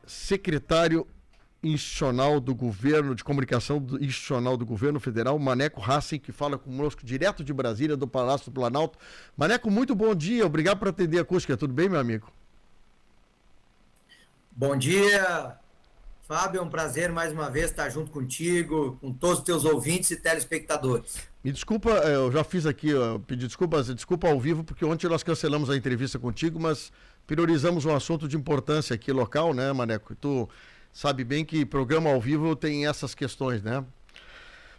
secretário institucional do governo, de comunicação institucional do governo federal, Maneco Hassen, que fala conosco direto de Brasília, do Palácio do Planalto. Maneco, muito bom dia, obrigado por atender a acústica, tudo bem, meu amigo? Bom dia, Fábio, é um prazer mais uma vez estar junto contigo, com todos os teus ouvintes e telespectadores. Me desculpa, eu já fiz aqui, pedi desculpa ao vivo, porque ontem nós cancelamos a entrevista contigo, mas priorizamos um assunto de importância aqui local, né, Maneco? Tu sabe bem que programa ao vivo tem essas questões, né?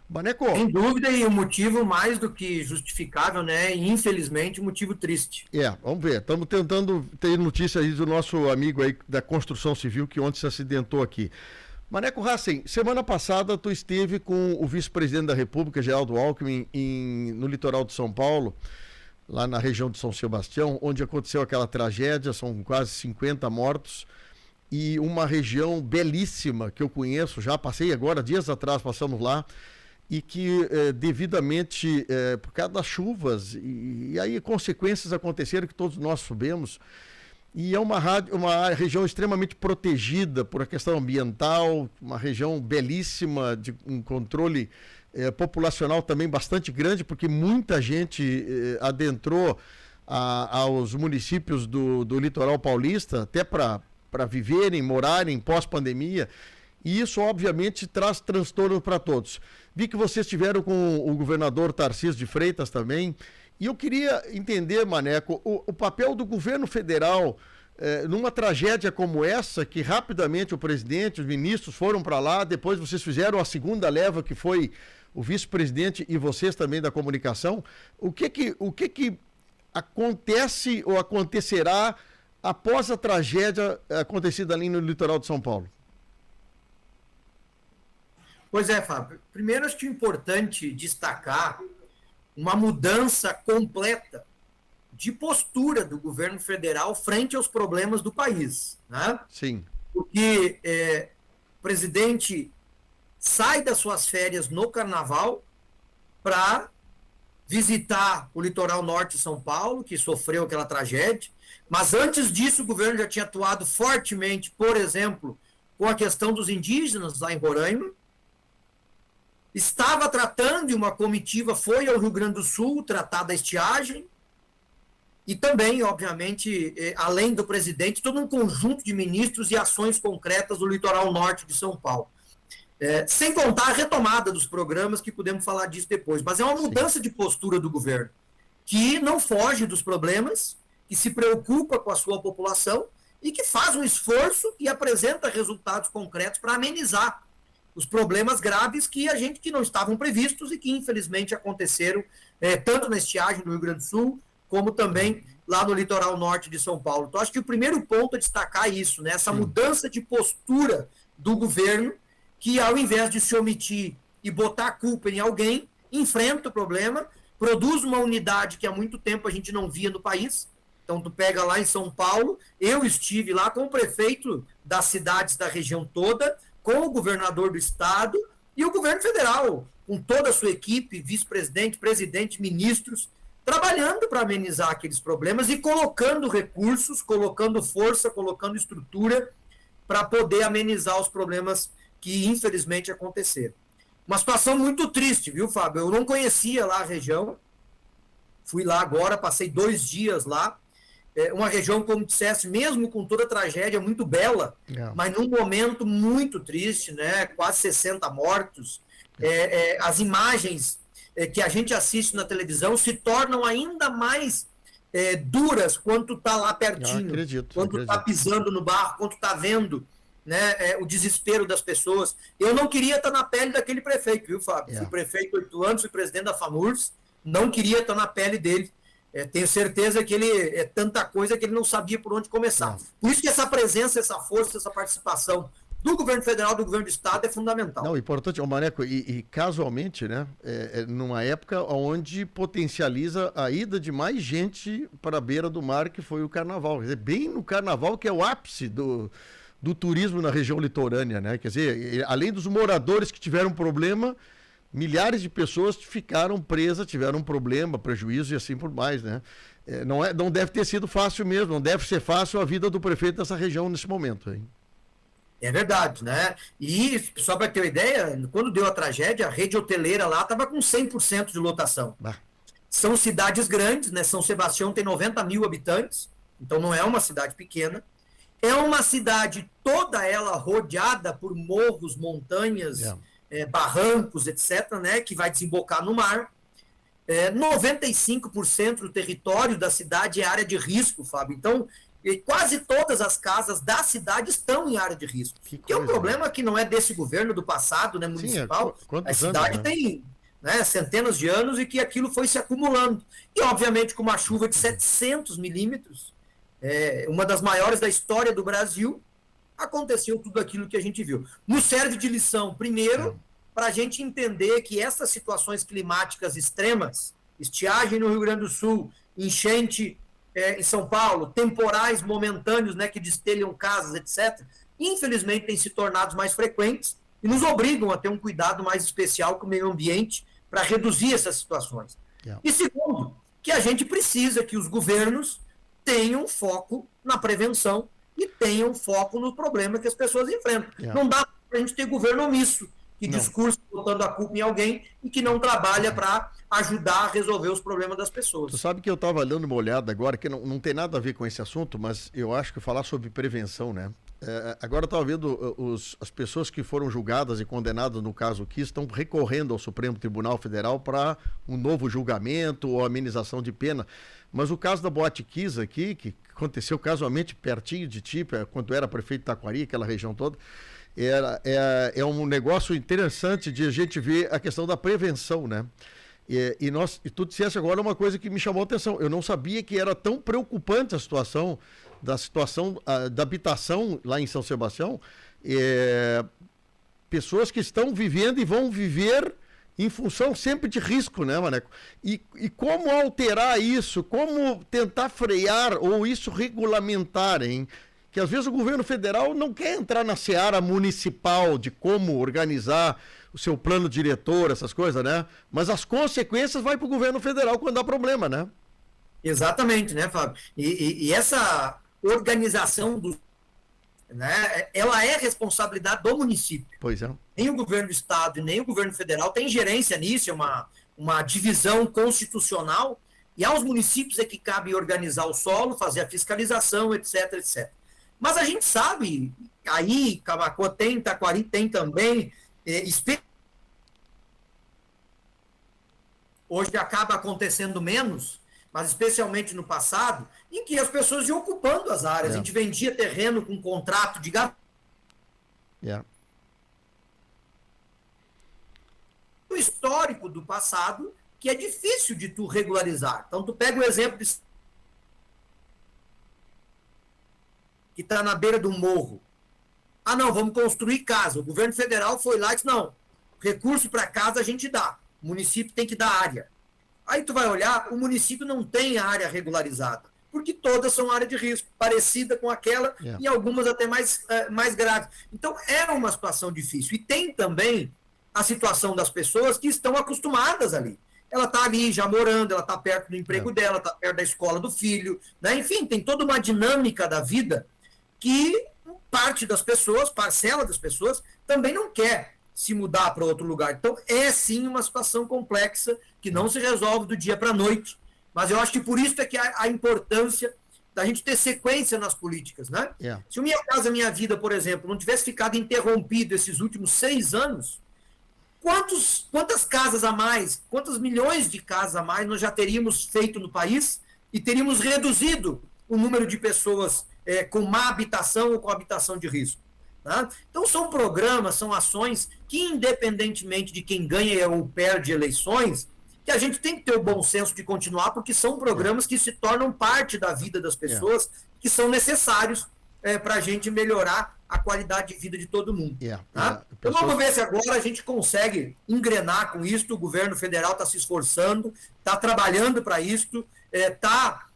Maneco... Sem dúvida, e um motivo mais do que justificável, né? E infelizmente, um motivo triste. Vamos ver. Estamos tentando ter notícia aí do nosso amigo aí da construção civil que ontem se acidentou aqui. Maneco Hassen, semana passada tu esteve com o vice-presidente da República, Geraldo Alckmin, no litoral de São Paulo, lá na região de São Sebastião, onde aconteceu aquela tragédia, são quase 50 mortos, e uma região belíssima que eu conheço, já passei agora, dias atrás, passamos lá, e que devidamente, por causa das chuvas, e aí consequências aconteceram que todos nós soubemos, e é uma região extremamente protegida por a questão ambiental, uma região belíssima, de um controle populacional também bastante grande, porque muita gente adentrou aos municípios do litoral paulista, até para viverem, morarem pós-pandemia, e isso obviamente traz transtorno para todos. Vi que vocês estiveram com o governador Tarcísio de Freitas também, e eu queria entender, Maneco, o papel do governo federal numa tragédia como essa, que rapidamente o presidente, os ministros foram para lá, depois vocês fizeram a segunda leva, que foi o vice-presidente e vocês também da comunicação. O que acontece ou acontecerá após a tragédia acontecida ali no litoral de São Paulo? Pois é, Fábio. Primeiro, acho que é importante destacar uma mudança completa de postura do governo federal frente aos problemas do país, né? Sim. Porque o presidente sai das suas férias no carnaval para visitar o litoral norte de São Paulo, que sofreu aquela tragédia, mas antes disso o governo já tinha atuado fortemente, por exemplo, com a questão dos indígenas lá em Roraima, estava tratando, e uma comitiva foi ao Rio Grande do Sul tratar da estiagem, e também, obviamente, além do presidente, todo um conjunto de ministros e ações concretas do litoral norte de São Paulo. Sem contar a retomada dos programas, que podemos falar disso depois. Mas é uma mudança de postura do governo, que não foge dos problemas, que se preocupa com a sua população e que faz um esforço e apresenta resultados concretos para amenizar os problemas graves que não estavam previstos e que infelizmente aconteceram tanto na estiagem do Rio Grande do Sul, como também lá no litoral norte de São Paulo. Então acho que o primeiro ponto é destacar isso, né? Essa mudança de postura do governo, que ao invés de se omitir e botar a culpa em alguém, enfrenta o problema, produz uma unidade que há muito tempo a gente não via no país. Então tu pega lá em São Paulo, eu estive lá com o prefeito das cidades da região toda, com o governador do estado e o governo federal, com toda a sua equipe, vice-presidente, presidente, ministros, trabalhando para amenizar aqueles problemas e colocando recursos, colocando força, colocando estrutura para poder amenizar os problemas que infelizmente aconteceram. Uma situação muito triste, viu, Fábio? Eu não conhecia lá a região, fui lá agora, passei 2 dias lá, uma região, como dissesse, mesmo com toda a tragédia, muito bela, mas num momento muito triste, né? Quase 60 mortos. As imagens que a gente assiste na televisão se tornam ainda mais duras quando tu está lá pertinho, quando tu está pisando no barro, quando tu está vendo, né, o desespero das pessoas. Eu não queria estar na pele daquele prefeito, viu, Fábio? Fui prefeito 8 anos, fui presidente da FAMURS, não queria estar na pele dele. Tenho certeza que ele é tanta coisa que ele não sabia por onde começar. Por isso que essa presença, essa força, essa participação do governo federal, do governo do estado é fundamental. Não, importante, Maneco, e casualmente, né, numa época onde potencializa a ida de mais gente para a beira do mar, que foi o carnaval. Quer dizer, bem no carnaval, que é o ápice do turismo na região litorânea, né? Quer dizer, além dos moradores que tiveram problema, milhares de pessoas ficaram presas, tiveram um problema, prejuízo e assim por mais, né? Não deve ter sido fácil mesmo, não deve ser fácil a vida do prefeito dessa região nesse momento, hein? É verdade, né? E só para ter uma ideia, quando deu a tragédia, a rede hoteleira lá estava com 100% de lotação. Bah, São cidades grandes, né? São Sebastião tem 90 mil habitantes, então não é uma cidade pequena. É uma cidade toda ela rodeada por morros, montanhas, yeah. barrancos, etc., né? Que vai desembocar no mar. 95% do território da cidade é área de risco, Fábio. Então, quase todas as casas da cidade estão em área de risco. Que Que é um coisa, né? problema que não é desse governo, do passado, né, Sim, municipal. A quantos anos, cidade né? tem, né, centenas de anos e que aquilo foi se acumulando. E, obviamente, com uma chuva de 700 milímetros, uma das maiores da história do Brasil, aconteceu tudo aquilo que a gente viu. Nos serve de lição, É. primeiro, para a gente entender que essas situações climáticas extremas, estiagem no Rio Grande do Sul, enchente em São Paulo, temporais momentâneos, né, que destelham casas, etc., infelizmente têm se tornado mais frequentes e nos obrigam a ter um cuidado mais especial com o meio ambiente para reduzir essas situações. Yeah. E segundo, que a gente precisa que os governos tenham foco na prevenção e tenham foco no problema que as pessoas enfrentam. Yeah. Não dá para a gente ter governo omisso, que Não. discursa botando a culpa em alguém e que não trabalha para ajudar a resolver os problemas das Tu pessoas. sabe que eu estava dando uma olhada agora, que não tem nada a ver com esse assunto, mas eu acho que falar sobre prevenção, né? Agora eu estava vendo as pessoas que foram julgadas e condenadas no caso Kiss estão recorrendo ao Supremo Tribunal Federal para um novo julgamento ou amenização de pena. Mas o caso da Boate Kiss aqui, que aconteceu casualmente pertinho de ti, quando era prefeito de Taquari, aquela região toda, é um negócio interessante de a gente ver a questão da prevenção, né? E tu disseste agora uma coisa que me chamou a atenção. Eu não sabia que era tão preocupante a situação da habitação lá em São Sebastião. Pessoas que estão vivendo e vão viver em função sempre de risco, né, Maneco? E como alterar isso? Como tentar frear ou isso regulamentar, hein? Que às vezes o governo federal não quer entrar na seara municipal de como organizar o seu plano diretor, essas coisas, né? Mas as consequências vai para o governo federal quando dá problema, né? Exatamente, né, Fábio? E essa organização né, ela é responsabilidade do município. Pois é. Nem o governo do estado e nem o governo federal tem ingerência nisso, é uma divisão constitucional, e aos municípios é que cabe organizar o solo, fazer a fiscalização, etc, etc. Mas a gente sabe, aí, Camaquã tem, Taquari tem também, hoje acaba acontecendo menos, mas especialmente no passado, em que as pessoas iam ocupando as áreas. A gente vendia terreno com contrato de o histórico do passado, que é difícil de tu regularizar. Então, tu pega o exemplo que está na beira do morro. Ah, não, vamos construir casa. O governo federal foi lá e disse, não, recurso para casa a gente dá. O município tem que dar área. Aí tu vai olhar, o município não tem área regularizada, porque todas são área de risco, parecida com aquela, e algumas até mais graves. Então, é uma situação difícil. E tem também a situação das pessoas que estão acostumadas ali. Ela está ali já morando, ela está perto do emprego dela, está perto da escola do filho, né? Enfim, tem toda uma dinâmica da vida que parte das pessoas, parcela das pessoas, também não quer se mudar para outro lugar. Então, é sim uma situação complexa que não se resolve do dia para a noite. Mas eu acho que por isso é que a importância da gente ter sequência nas políticas, né? Se o Minha Casa Minha Vida, por exemplo, não tivesse ficado interrompido esses últimos 6 anos, quantas casas a mais, quantos milhões de casas a mais nós já teríamos feito no país e teríamos reduzido o número de pessoas com má habitação ou com habitação de risco. Tá? Então, são programas, são ações que, independentemente de quem ganha ou perde eleições, que a gente tem que ter o bom senso de continuar, porque são programas que se tornam parte da vida das pessoas, que são necessários para a gente melhorar a qualidade de vida de todo mundo. Tá? Então, vamos ver se agora a gente consegue engrenar com isso. O governo federal está se esforçando, está trabalhando para isso, está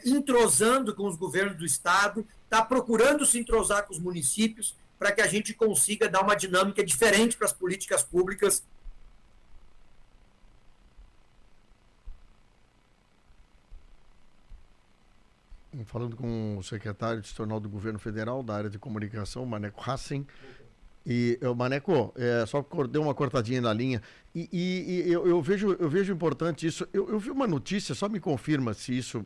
entrosando com os governos do estado, está procurando se entrosar com os municípios, para que a gente consiga dar uma dinâmica diferente para as políticas públicas. falando com o secretário distrital do Governo Federal da área de comunicação, Maneco Hassen. E, Maneco, só deu uma cortadinha na linha. Eu vejo importante isso. Eu vi uma notícia, só me confirma se isso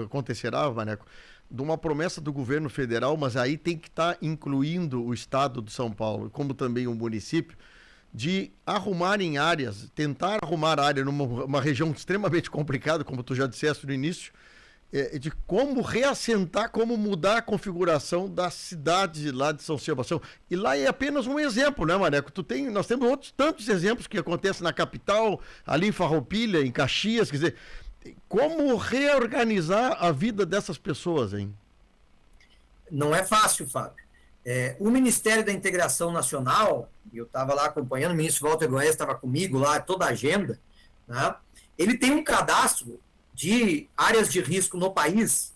acontecerá, Maneco, de uma promessa do governo federal, mas aí tem que estar incluindo o estado de São Paulo, como também o município, de arrumarem áreas, tentar arrumar área numa região extremamente complicada, como tu já disseste no início, de como reassentar, como mudar a configuração da cidade lá de São Sebastião. E lá é apenas um exemplo, né, Maneco? Nós temos outros tantos exemplos que acontecem na capital, ali em Farroupilha, em Caxias, quer dizer, como reorganizar a vida dessas pessoas, hein? Não é fácil, Fábio. O Ministério da Integração Nacional, eu estava lá acompanhando, o ministro Walter Goiás estava comigo lá, toda a agenda, né? Ele tem um cadastro de áreas de risco no país,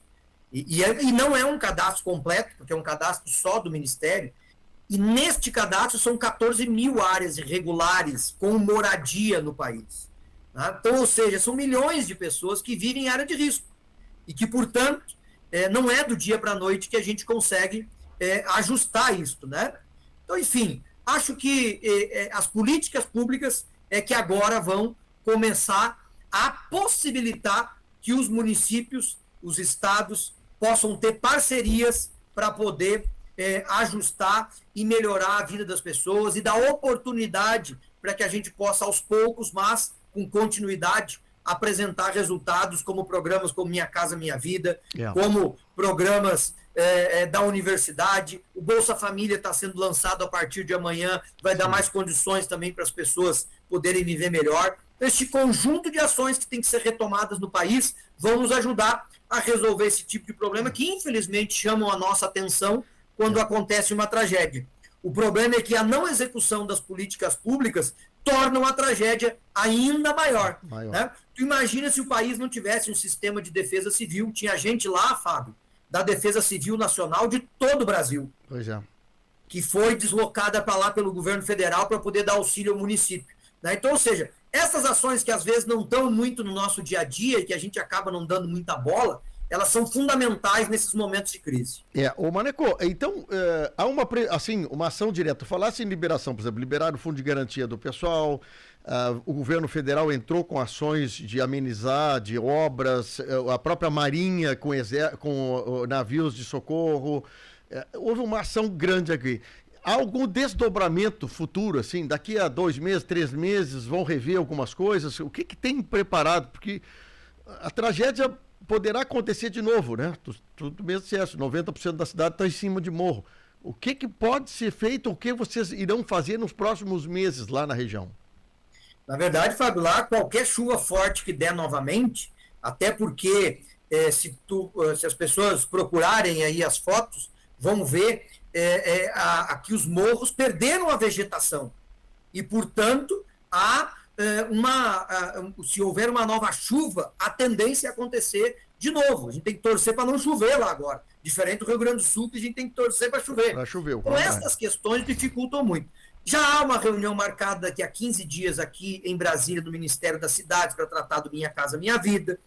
e não é um cadastro completo, porque é um cadastro só do Ministério, e neste cadastro são 14 mil áreas irregulares com moradia no país. Né? Então, ou seja, são milhões de pessoas que vivem em área de risco, e que, portanto, não é do dia para a noite que a gente consegue ajustar isso, né? Então, enfim, acho que as políticas públicas que agora vão começar a possibilitar que os municípios, os estados, possam ter parcerias para poder ajustar e melhorar a vida das pessoas e dar oportunidade para que a gente possa, aos poucos, mas com continuidade, apresentar resultados como programas como Minha Casa Minha Vida, como programas da universidade. O Bolsa Família está sendo lançado a partir de amanhã, vai dar mais condições também para as pessoas poderem viver melhor. Este conjunto de ações que tem que ser retomadas no país vão nos ajudar a resolver esse tipo de problema que, infelizmente, chamam a nossa atenção quando acontece uma tragédia. O problema é que a não execução das políticas públicas torna a tragédia ainda maior. Né? Tu imagina se o país não tivesse um sistema de defesa civil, tinha gente lá, Fábio, da Defesa Civil Nacional de todo o Brasil, que foi deslocada para lá pelo governo federal para poder dar auxílio ao município. Né? Então, ou seja, essas ações que às vezes não estão muito no nosso dia a dia e que a gente acaba não dando muita bola, elas são fundamentais nesses momentos de crise. Ô Maneco, então, há uma ação direta. Falasse em liberação, por exemplo, liberar o fundo de garantia do pessoal, o governo federal entrou com ações de amenizar, de obras, a própria Marinha com navios de socorro, houve uma ação grande aqui. Há algum desdobramento futuro, assim, daqui a 2 meses, 3 meses, vão rever algumas coisas? O que tem preparado? Porque a tragédia poderá acontecer de novo, né? Tudo mesmo disseste, 90% da cidade está em cima de morro. O que pode ser feito, o que vocês irão fazer nos próximos meses lá na região? Na verdade, Fábio, lá qualquer chuva forte que der novamente, até porque se as pessoas procurarem aí as fotos, vão ver que os morros perderam a vegetação. E, portanto, se houver uma nova chuva, a tendência é acontecer de novo. A gente tem que torcer para não chover lá agora. Diferente do Rio Grande do Sul, que a gente tem que torcer para chover. Então, essas questões dificultam muito. Já há uma reunião marcada daqui a 15 dias aqui em Brasília, do Ministério das Cidades, para tratar do Minha Casa Minha Vida.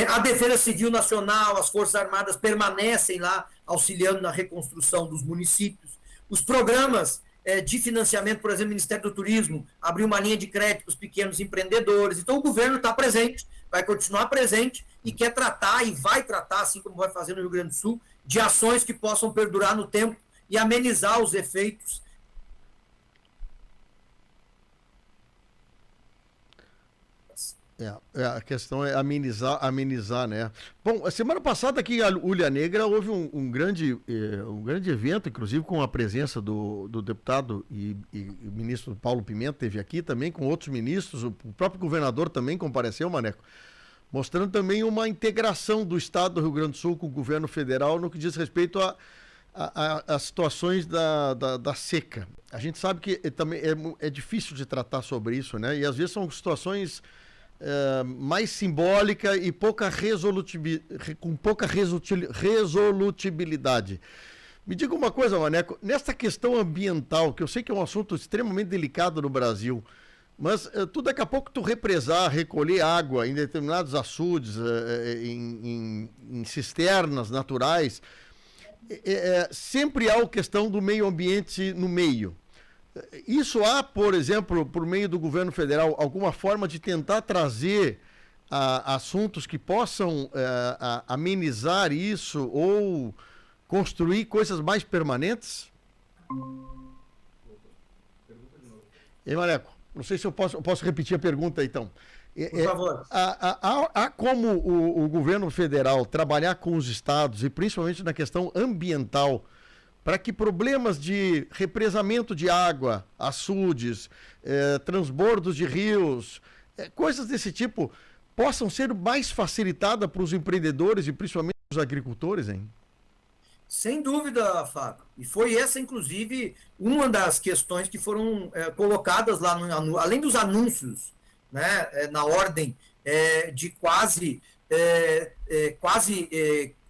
A Defesa Civil Nacional, as Forças Armadas permanecem lá auxiliando na reconstrução dos municípios. Os programas de financiamento, por exemplo, o Ministério do Turismo abriu uma linha de crédito para os pequenos empreendedores. Então, o governo está presente, vai continuar presente e quer tratar e vai tratar, assim como vai fazer no Rio Grande do Sul, de ações que possam perdurar no tempo e amenizar os efeitos. A questão é amenizar, né? Bom, a semana passada aqui em Ulha Negra houve um grande evento, inclusive com a presença do deputado e ministro Paulo Pimenta, teve aqui também, com outros ministros, o próprio governador também compareceu, Maneco, mostrando também uma integração do estado do Rio Grande do Sul com o governo federal no que diz respeito a situações da seca. A gente sabe que também é difícil de tratar sobre isso, né? E às vezes são situações mais simbólica e com pouca resolutibilidade. Me diga uma coisa, Maneco, nessa questão ambiental, que eu sei que é um assunto extremamente delicado no Brasil, Mas tu daqui a pouco tu represar, recolher água em determinados açudes, em cisternas naturais, sempre há a questão do meio ambiente no meio. Isso há, por exemplo, por meio do governo federal, alguma forma de tentar trazer assuntos que possam amenizar isso ou construir coisas mais permanentes? E Maneco, não sei se eu posso repetir a pergunta, então. Por favor. Há como o governo federal trabalhar com os estados, e principalmente na questão ambiental, para que problemas de represamento de água, açudes, transbordos de rios, coisas desse tipo, possam ser mais facilitadas para os empreendedores e principalmente os agricultores, hein? Sem dúvida, Fábio. E foi essa, inclusive, uma das questões que foram colocadas lá, além dos anúncios, né, na ordem de quase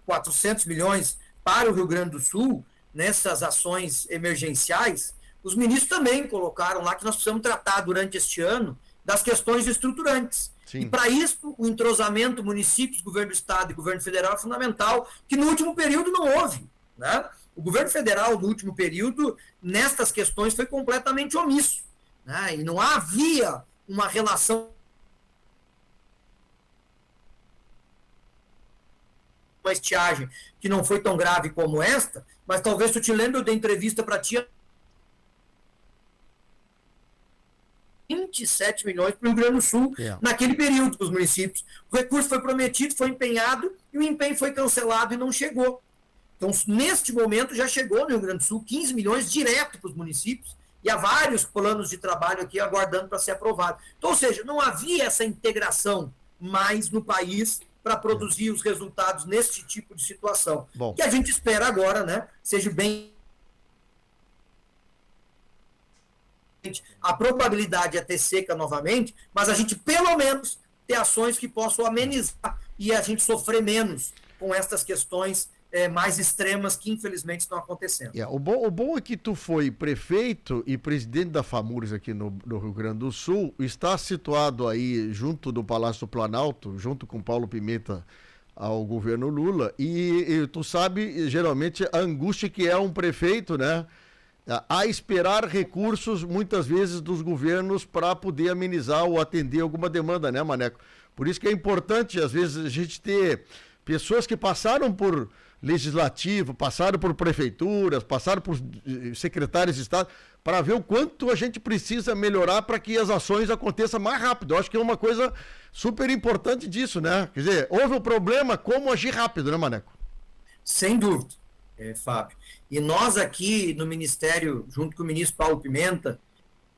400 milhões para o Rio Grande do Sul, nessas ações emergenciais, os ministros também colocaram lá que nós precisamos tratar durante este ano das questões estruturantes. Sim. E para isso, o entrosamento municípios, governo do estado e governo federal é fundamental, que no último período não houve, né? O governo federal, no último período, nestas questões, foi completamente omisso, né? E não havia uma relação, uma estiagem que não foi tão grave como esta, mas talvez tu te lembre da entrevista para ti, 27 milhões para o Rio Grande do Sul, naquele período dos municípios. O recurso foi prometido, foi empenhado, e o empenho foi cancelado e não chegou. Então, neste momento, já chegou no Rio Grande do Sul 15 milhões direto para os municípios, e há vários planos de trabalho aqui aguardando para ser aprovado. Então, ou seja, não havia essa integração mais no país para produzir os resultados nesse tipo de situação. Bom. Que a gente espera agora, né, seja bem... A probabilidade é ter seca novamente, mas a gente, pelo menos, ter ações que possam amenizar e a gente sofrer menos com estas questões mais extremas que, infelizmente, estão acontecendo. O bom é que tu foi prefeito e presidente da FAMURS aqui no Rio Grande do Sul, está situado aí junto do Palácio do Planalto, junto com Paulo Pimenta ao governo Lula, e tu sabe, geralmente, a angústia que é um prefeito, né? A esperar recursos, muitas vezes, dos governos para poder amenizar ou atender alguma demanda, né, Maneco? Por isso que é importante, às vezes, a gente ter pessoas que passaram por legislativo, passaram por prefeituras, passaram por secretários de Estado, para ver o quanto a gente precisa melhorar para que as ações aconteçam mais rápido. Eu acho que é uma coisa super importante disso, né? Quer dizer, houve um problema, como agir rápido, né, Maneco? Sem dúvida, Fábio. E nós aqui no Ministério, junto com o ministro Paulo Pimenta,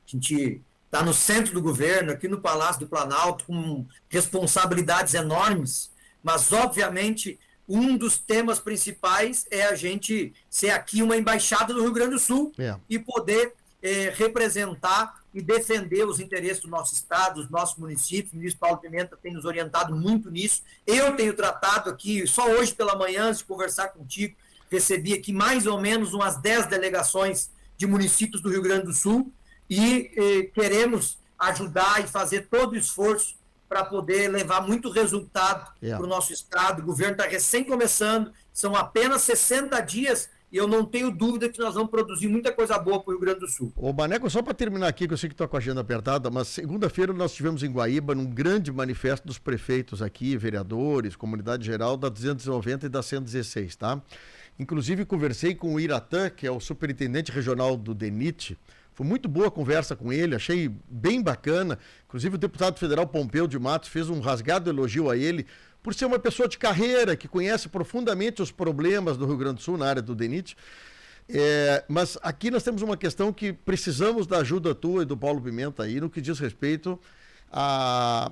a gente está no centro do governo, aqui no Palácio do Planalto, com responsabilidades enormes, mas, obviamente, um dos temas principais é a gente ser aqui uma embaixada do Rio Grande do Sul e poder representar e defender os interesses do nosso estado, dos nossos municípios. O ministro Paulo Pimenta tem nos orientado muito nisso. Eu tenho tratado aqui, só hoje pela manhã, antes de conversar contigo, recebi aqui mais ou menos umas 10 delegações de municípios do Rio Grande do Sul e queremos ajudar e fazer todo o esforço para poder levar muito resultado para o nosso estado. O governo está recém começando, são apenas 60 dias e eu não tenho dúvida que nós vamos produzir muita coisa boa para o Rio Grande do Sul. Ô Maneco, só para terminar aqui, que eu sei que estou com a agenda apertada, mas segunda-feira nós tivemos em Guaíba um grande manifesto dos prefeitos aqui, vereadores, comunidade geral, da 290 e da 116, tá? Inclusive conversei com o Iratã, que é o superintendente regional do DENIT. Foi muito boa a conversa com ele, achei bem bacana. Inclusive o deputado federal Pompeu de Matos fez um rasgado elogio a ele por ser uma pessoa de carreira, que conhece profundamente os problemas do Rio Grande do Sul na área do DENIT. Mas aqui nós temos uma questão que precisamos da ajuda tua e do Paulo Pimenta aí no que diz respeito a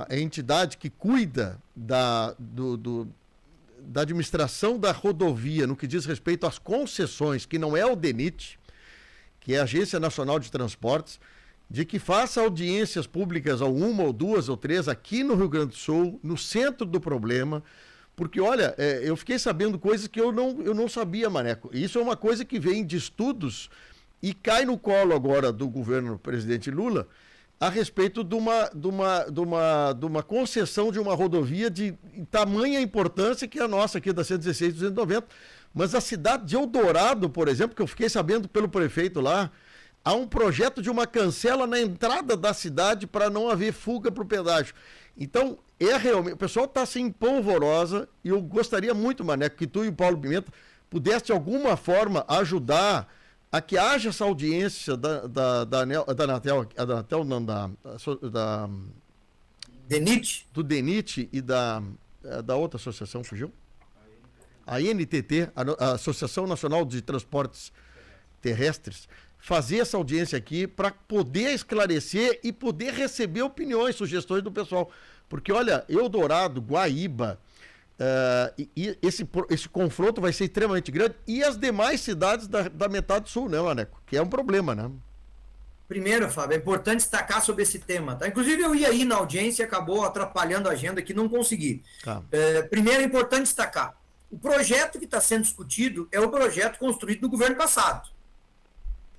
entidade que cuida da administração da rodovia, no que diz respeito às concessões, que não é o DENIT, que é a Agência Nacional de Transportes, de que faça audiências públicas, ou uma, ou duas, ou três, aqui no Rio Grande do Sul, no centro do problema, porque, olha, eu fiquei sabendo coisas que eu não sabia, Maneco. Isso é uma coisa que vem de estudos E cai no colo agora do governo do presidente Lula a respeito de uma concessão de uma rodovia de tamanha importância que é a nossa aqui da 116-290. Mas a cidade de Eldorado, por exemplo, que eu fiquei sabendo pelo prefeito lá, há um projeto de uma cancela na entrada da cidade para não haver fuga para o pedágio. Então, realmente, o pessoal está assim, polvorosa, e eu gostaria muito, Maneco, que tu e o Paulo Pimenta pudesse de alguma forma ajudar a que haja essa audiência DENIT? Do DENIT e da outra associação, fugiu? A NTT, a Associação Nacional de Transportes Terrestres, fazer essa audiência aqui para poder esclarecer e poder receber opiniões, sugestões do pessoal. Porque, olha, Eldorado, Guaíba, esse confronto vai ser extremamente grande, e as demais cidades da metade sul, né, Maneco? Que é um problema, né? Primeiro, Fábio, é importante destacar sobre esse tema, tá? Inclusive, eu ia ir na audiência, acabou atrapalhando a agenda aqui, não consegui. Tá. Primeiro, é importante destacar, o projeto que está sendo discutido é o projeto construído no governo passado.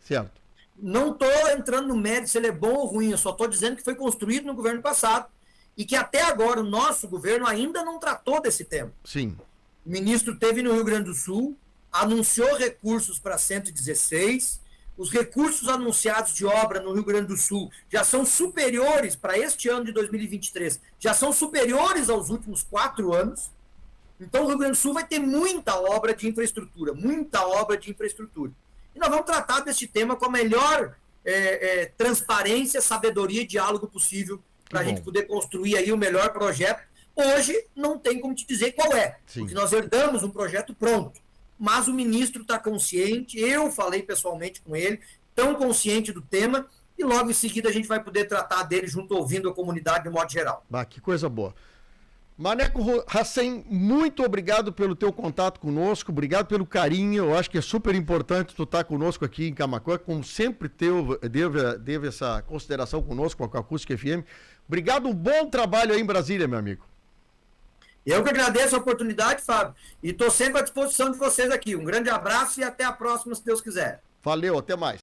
Certo. Não estou entrando no mérito se ele é bom ou ruim, eu só estou dizendo que foi construído no governo passado e que até agora o nosso governo ainda não tratou desse tema. Sim. O ministro esteve no Rio Grande do Sul, anunciou recursos para 116, os recursos anunciados de obra no Rio Grande do Sul já são superiores, para este ano de 2023, já são superiores aos últimos 4 anos. Então o Rio Grande do Sul vai ter muita obra de infraestrutura, E nós vamos tratar desse tema com a melhor transparência, sabedoria e diálogo possível para a gente poder construir aí o melhor projeto. Hoje não tem como te dizer qual é, Sim. Porque nós herdamos um projeto pronto. Mas o ministro está consciente, eu falei pessoalmente com ele, tão consciente do tema, e logo em seguida a gente vai poder tratar dele junto ouvindo a comunidade de modo geral. Que coisa boa. Maneco Hassen, muito obrigado pelo teu contato conosco, obrigado pelo carinho, eu acho que é super importante tu estar conosco aqui em Camaquã, como sempre teve essa consideração conosco com a Acústica FM. Obrigado, um bom trabalho aí em Brasília, meu amigo. Eu que agradeço a oportunidade, Fábio, e estou sempre à disposição de vocês aqui. Um grande abraço e até a próxima, se Deus quiser. Valeu, até mais.